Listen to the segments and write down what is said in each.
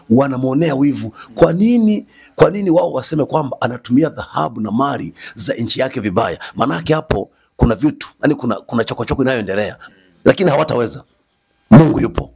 wanamuonea wivu. Kwa nini wao waseme kwamba anatumia dhahabu na mali za nchi yake vibaya? Manake hapo kuna vitu, yani kuna chokochoko inayoendelea, lakini hawataweza. Mungu yupo.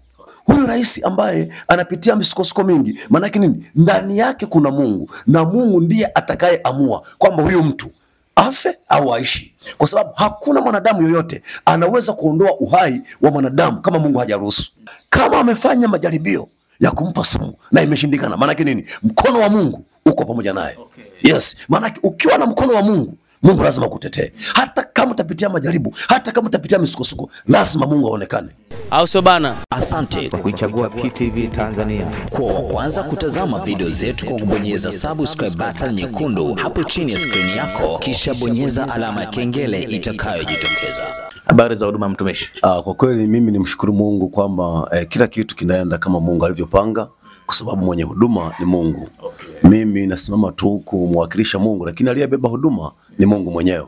Huyu rais ambaye anapitia misukosuko mingi, manake nini? Ndani yake kuna Mungu, na Mungu ndiye atakayeamua kwamba huyu mtu afe au aishi, kwa sababu hakuna mwanadamu yoyote anaweza kuondoa uhai wa mwanadamu kama Mungu hajaruhusu. Kama amefanya majaribio ya kumpa sumu na imeshindikana, maana yake nini? Mkono wa Mungu uko pamoja naye. Okay. Yes, maana yake ukiwa na mkono wa Mungu, Mungu lazima kutetee. Hata kama utapitia majaribu, hata kama utapitia misukosuko, lazima Mungu aonekane. Au sio bana? Asante kwa kuichagua PTV Tanzania. Kwa kwanza kutazama video zetu kwa kubonyeza subscribe button nyekundu hapo chini ya screen yako, kisha bonyeza alama ya kengele itakayojitokeza. Habari za huduma mtumishi? Kwa kweli mimi nimshukuru Mungu kwamba kila kitu kinaenda kama Mungu alivyopanga, kwa sababu mwenye huduma ni Mungu. Okay. Mimi nasimama tu kumwakilisha Mungu, lakini aliyebeba huduma ni Mungu mwenyewe.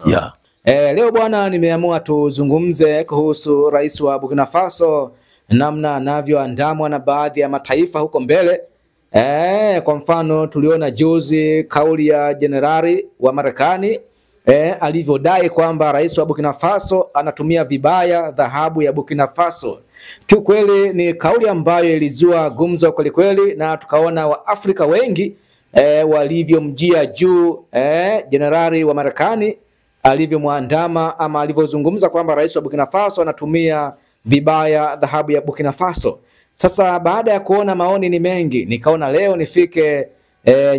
Yeah. Leo bwana, nimeamua tuzungumze kuhusu rais wa Burkina Faso, namna anavyoandamwa na baadhi ya mataifa huko mbele. Kwa mfano tuliona juzi kauli ya jenerali wa Marekani alivyodai kwamba rais wa Burkina Faso anatumia vibaya dhahabu ya Burkina Faso. Kiukweli ni kauli ambayo ilizua gumzo kweli kweli, na tukaona Waafrika wengi walivyomjia juu jenerali wa Marekani alivyomwandama ama alivyozungumza kwamba rais wa Burkina Faso anatumia vibaya dhahabu ya Burkina Faso. Sasa baada ya kuona maoni ni mengi, nikaona leo nifike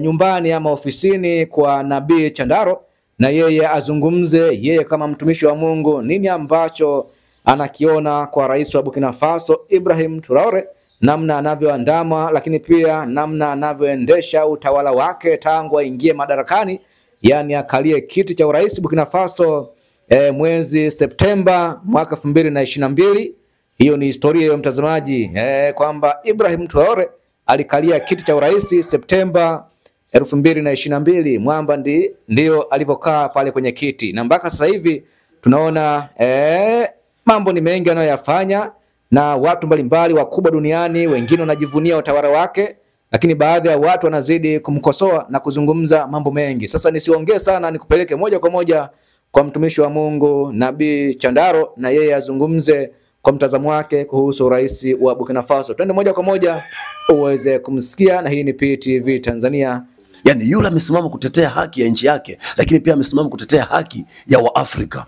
nyumbani ama ofisini kwa Nabii Chandaro, na yeye azungumze, yeye kama mtumishi wa Mungu, nini ambacho anakiona kwa rais wa Burkina Faso Ibrahim Traore, namna anavyoandama, lakini pia namna anavyoendesha utawala wake tangu aingie madarakani, yani akalie kiti cha urais Burkina Faso mwezi Septemba mwaka 2022. Hiyo ni historia ya mtazamaji, kwamba Ibrahim Traore alikalia kiti cha urais Septemba 2022. Mwamba ndio alivyokaa pale kwenye kiti, na mpaka sasa hivi tunaona mambo ni mengi anayoyafanya, na watu mbalimbali wakubwa duniani wengine wanajivunia utawala wake, lakini baadhi ya watu wanazidi kumkosoa na kuzungumza mambo mengi. Sasa nisiongee sana, nikupeleke moja kwa moja kwa mtumishi wa Mungu Nabii Chandaro, na yeye azungumze kwa mtazamo wake kuhusu rais wa Burkina Faso. Twende moja kwa moja uweze kumsikia, na hii ni PTV Tanzania. Yani yule amesimama kutetea haki ya nchi yake, lakini pia amesimama kutetea haki ya Waafrika.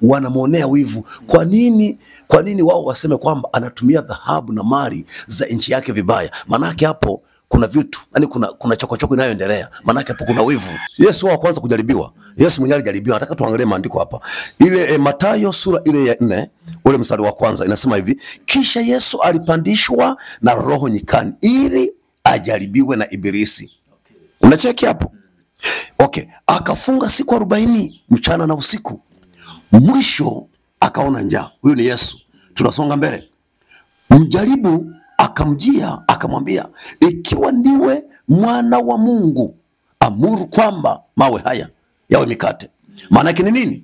Wanamuonea wivu. Kwa nini wao waseme kwamba anatumia dhahabu na mali za nchi yake vibaya? Manake hapo kuna vitu, yani kuna chokochoko inayoendelea. Manake hapo kuna wivu. Yesu wa kwanza kujaribiwa, Yesu mwenyewe alijaribiwa. Nataka tuangalie maandiko hapa. Ile Mathayo sura ile ya 4, ule mstari wa kwanza inasema hivi: kisha Yesu alipandishwa na roho nyikani ili ajaribiwe na Ibilisi. Unacheki hapo? Okay, akafunga siku 40 mchana na usiku. Mwisho akaona njaa. Huyu ni Yesu. Tunasonga mbele. Mjaribu akamjia akamwambia, ikiwa ndiwe mwana wa Mungu, amuru kwamba mawe haya yawe mikate. Maana yake ni nini?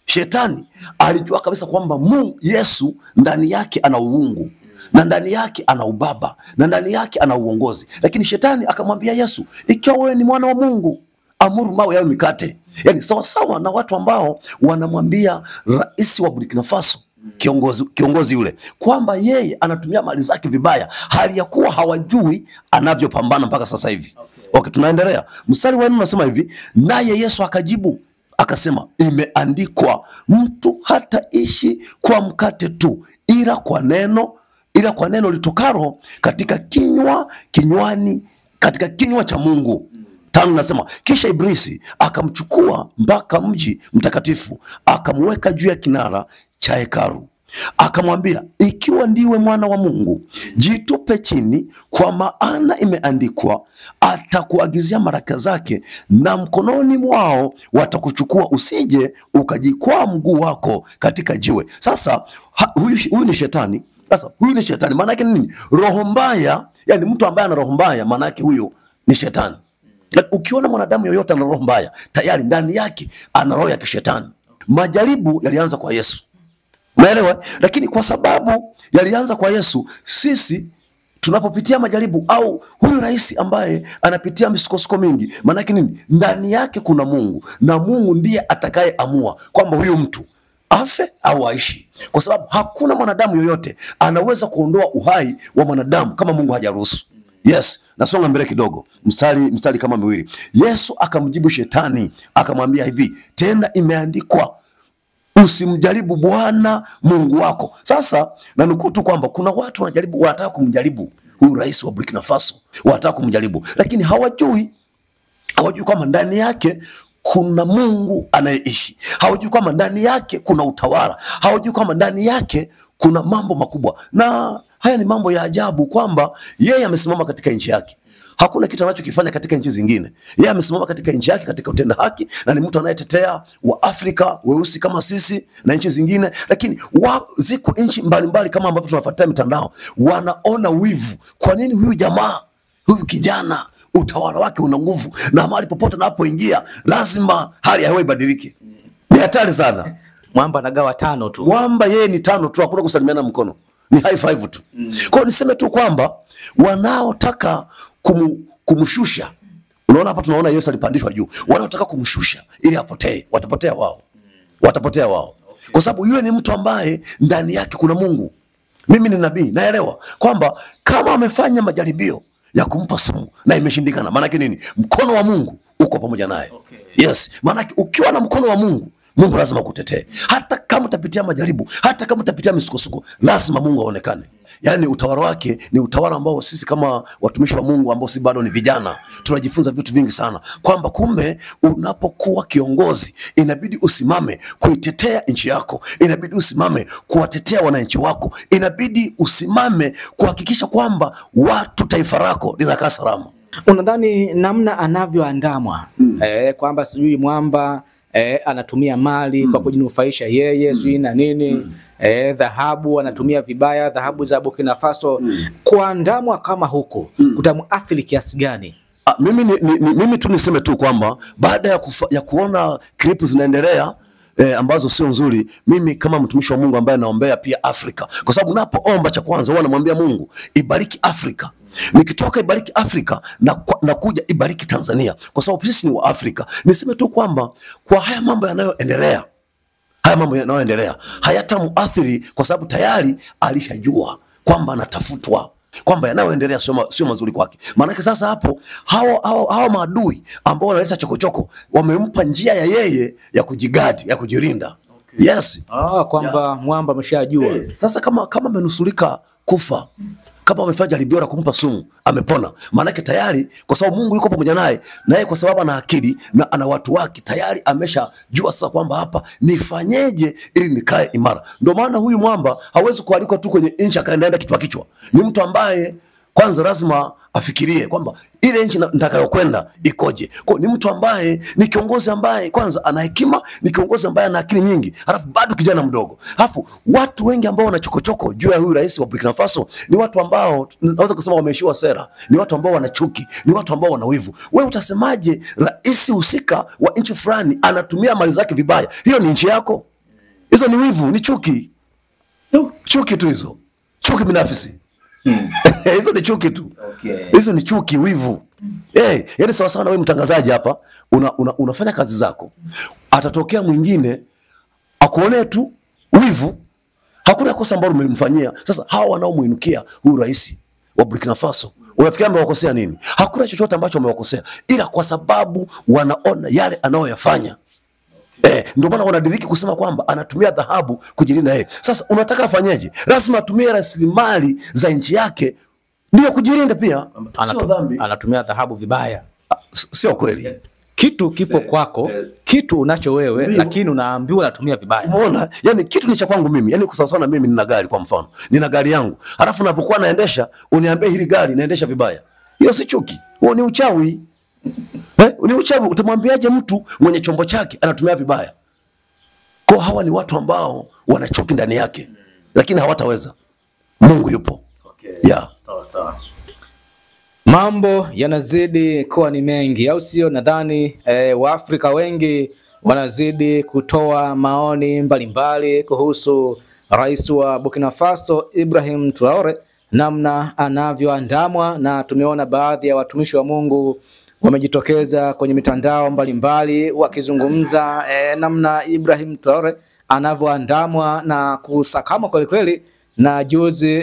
Shetani alijua kabisa kwamba Yesu ndani yake ana uungu, na ndani yake ana ubaba, na ndani yake ana uongozi. Lakini shetani akamwambia Yesu, ikiwa wewe ni mwana wa Mungu, amuru mawe yawe mikate. Yani sawa na watu ambao wanamwambia rais wa Burkina Faso, kiongozi yule, kwamba yeye anatumia mali zake vibaya, hali ya kuwa hawajui anavyopambana mpaka sasa hivi. Okay, tunaendelea. Mstari wa 4 unasema hivi: naye Yesu akajibu akasema, imeandikwa, mtu hataishi kwa mkate tu, ila kwa neno litokalo katika kinywa cha Mungu. Tano nasema, kisha Ibilisi akamchukua mpaka mji mtakatifu, akamweka juu ya kinara cha hekalu, akamwambia, ikiwa ndiwe mwana wa Mungu, jitupe chini, kwa maana imeandikwa, atakuagizia malaika zake, na mkononi mwao watakuchukua, usije ukajikwaa mguu wako katika jiwe. Sasa huyu ni shetani. Sasa huyu ni shetani. Maana yake nini? Roho mbaya. Yani mtu ambaye ana roho mbaya, maana yake huyo ni shetani. Ukiona mwanadamu yoyote ana roho mbaya, tayari ndani yake ana roho ya kishetani. Majaribu yalianza kwa Yesu. Umeelewa? Lakini kwa sababu yalianza kwa Yesu, sisi tunapopitia majaribu au huyu rais ambaye anapitia misukosuko mingi, maana yake nini? Ndani yake kuna Mungu, na Mungu ndiye atakayeamua kwamba huyu mtu afe au aishi, kwa sababu hakuna mwanadamu yoyote anaweza kuondoa uhai wa mwanadamu kama Mungu hajaruhusu. Yes, nasonga mbele kidogo, mstari kama miwili. Yesu akamjibu shetani akamwambia hivi, tena imeandikwa, usimjaribu Bwana Mungu wako. Sasa na nukuu tu kwamba kuna watu wanajaribu, wanataka kumjaribu huyu rais wa Burkina Faso, wanataka kumjaribu, lakini hawajui kwamba ndani yake kuna Mungu anayeishi. Hawajui kwamba ndani yake kuna utawala. Hawajui kwamba ndani yake kuna mambo makubwa. Na haya ni mambo ya ajabu kwamba yeye amesimama katika nchi yake. Hakuna kitu anachokifanya katika nchi zingine. Yeye amesimama katika nchi yake katika utenda haki, na ni mtu anayetetea wa Afrika weusi kama sisi na nchi zingine. Lakini ziko nchi mbalimbali kama ambavyo tunafuatilia mitandao, wanaona wivu. Kwa nini huyu jamaa, huyu kijana utawala wake una nguvu, na mahali popote anapoingia lazima hali ya hewa ibadilike? Ni hatari sana. Mwamba anagawa 5 tu. Mwamba yeye ni 5 tu, hakuna kusalimiana mkono. Ni high five tu. Kwa hiyo niseme tu kwamba wanaotaka kumshusha, unaona hapa tunaona Yesu alipandishwa juu. Wanaotaka kumshusha ili apotee, watapotea wao. Watapotea wao. Kwa sababu yule ni mtu ambaye ndani yake kuna Mungu. Mimi ni nabii, naelewa kwamba kama amefanya majaribio ya kumpa sumu na imeshindikana, maana yake nini? Mkono wa Mungu uko pamoja naye. Yes, maana yake ukiwa na mkono wa Mungu, Mungu lazima akutetee. Hata kama utapitia majaribu, hata kama utapitia misukosuko, lazima Mungu aonekane. Yaani utawala wake ni utawala ambao sisi kama watumishi wa Mungu ambao si bado ni vijana, tunajifunza vitu vingi sana, kwamba kumbe unapokuwa kiongozi inabidi usimame kuitetea nchi yako, inabidi usimame kuwatetea wananchi wako, inabidi usimame kuhakikisha kwamba taifa lako linakaa salama. Unadhani namna anavyoandamwa kwamba sijui Mwamba anatumia mali kwa kujinufaisha yeye sijui na nini, dhahabu anatumia vibaya, dhahabu za Burkina Faso, kuandamwa kama huko kutamuathiri kiasi gani? Mimi tu niseme tu kwamba baada ya kuona clip zinaendelea ambazo sio nzuri, mimi kama mtumishi wa Mungu ambaye naombea pia Afrika, kwa sababu napoomba cha kwanza huwa namwambia Mungu ibariki Afrika. Nikitoka ibariki Afrika na kuja ibariki Tanzania, kwa sababu sisi ni wa Afrika. Niseme tu kwamba kwa haya mambo yanayoendelea, hayatamuathiri, kwa sababu tayari alishajua kwamba anatafutwa, kwamba yanayoendelea sio mazuri kwake. Maana sasa hapo hao maadui ambao wanaleta chokochoko wamempa njia ya yeye ya kujigadi, ya kujilinda. Yes. Kwamba Mwamba ameshajua. Sasa kama amenusurika kufa, kama amefanya jaribio la kumpa sumu, amepona, maana yake tayari, kwa sababu Mungu yuko pamoja naye, na yeye kwa sababu ana akili na ana watu wake, tayari ameshajua sasa kwamba hapa nifanyeje ili nikae imara. Ndio maana huyu Mwamba hawezi kualikwa tu kwenye nchi akaenda kichwa. Ni mtu ambaye kwanza lazima afikirie kwamba ile nchi nitakayokwenda ikoje. Kwa ni mtu ambaye ni kiongozi ambaye kwanza ana hekima, ni kiongozi ambaye ana akili nyingi, alafu bado kijana mdogo. Alafu watu wengi ambao wana chokochoko juu ya huyu rais wa Burkina Faso ni watu ambao naweza kusema wameishiwa sera, ni watu ambao wana chuki, ni watu ambao wana wivu. Wewe utasemaje rais husika wa nchi fulani anatumia mali zake vibaya? Hiyo ni nchi yako. Hizo ni wivu, ni chuki. Chuki tu hizo. Chuki binafsi. Hizo ni chuki tu. Hizo ni chuki, wivu. Yaani sawa sawa na wewe mtangazaji hapa, unafanya kazi zako. Atatokea mwingine akuonee tu wivu. Hakuna kosa ambalo umemfanyia. Sasa hao wanaomuinukia huyu rais wa Burkina Faso, unafikiri amewakosea nini? Hakuna chochote ambacho amewakosea, ila kwa sababu wanaona yale anayoyafanya. Ndio maana wanadiriki kusema kwamba anatumia dhahabu kujilinda yeye. Sasa unataka afanyeje? Lazima atumie rasilimali za nchi yake ndio kujilinda pia. Anatumia dhahabu vibaya. Sio kweli. Kitu kipo kwako, kitu unacho wewe, lakini unaambiwa unatumia vibaya. Umeona? Yaani kitu ni cha kwangu mimi. Yaani kwa sababu mimi nina gari kwa mfano. Nina gari yangu. Alafu unapokuwa naendesha, uniambie hili gari naendesha vibaya. Hiyo si chuki. Huo ni uchawi. Ni uchawi. Utamwambiaje mtu mwenye chombo chake anatumia vibaya? Kwa hawa ni watu ambao wana chuki ndani yake, lakini hawataweza. Mungu yupo. Sawa. Mambo yanazidi kuwa ni mengi, au sio? Nadhani Waafrika wengi wanazidi kutoa maoni mbalimbali kuhusu rais wa Burkina Faso Ibrahim Traore namna anavyoandamwa, na tumeona baadhi ya watumishi wa Mungu wamejitokeza kwenye mitandao mbalimbali wakizungumza namna Ibrahim Traore anavyoandamwa na kusakama kweli kweli. Na juzi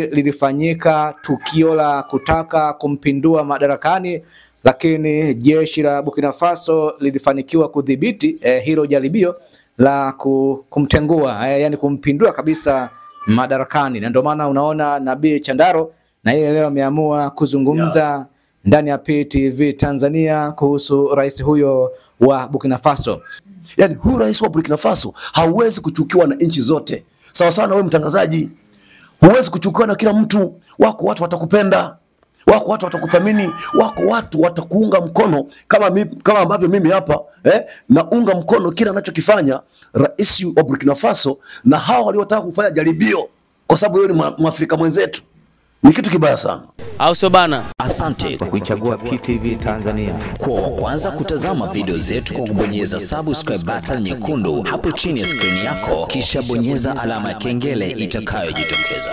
lilifanyika tukio la kutaka kumpindua madarakani, lakini jeshi la Burkina Faso lilifanikiwa kudhibiti hilo jaribio la kumtengua, yani kumpindua kabisa madarakani. Na ndio maana unaona Nabii Chandaro na yeye leo ameamua kuzungumza ndani ya PTV Tanzania kuhusu rais huyo wa Burkina Faso. Yani huyu rais wa Burkina Faso hauwezi kuchukiwa na nchi zote. Sawa sawa na wewe mtangazaji, huwezi kuchukiwa na kila mtu. Wako watu watakupenda, wako watu watakuthamini, wako watu watakuunga mkono kama ambavyo mimi hapa naunga mkono kila anachokifanya rais wa Burkina Faso, na hao waliotaka kufanya jaribio kwa sababu yeye ni Mwafrika mwenzetu. Ni kitu kibaya sana. Au sio bana? Asante kwa kuichagua PTV Tanzania. Kwa kwanza kutazama video zetu kwa kubonyeza subscribe button nyekundu hapo chini ya screen yako, kisha bonyeza alama ya kengele itakayojitokeza.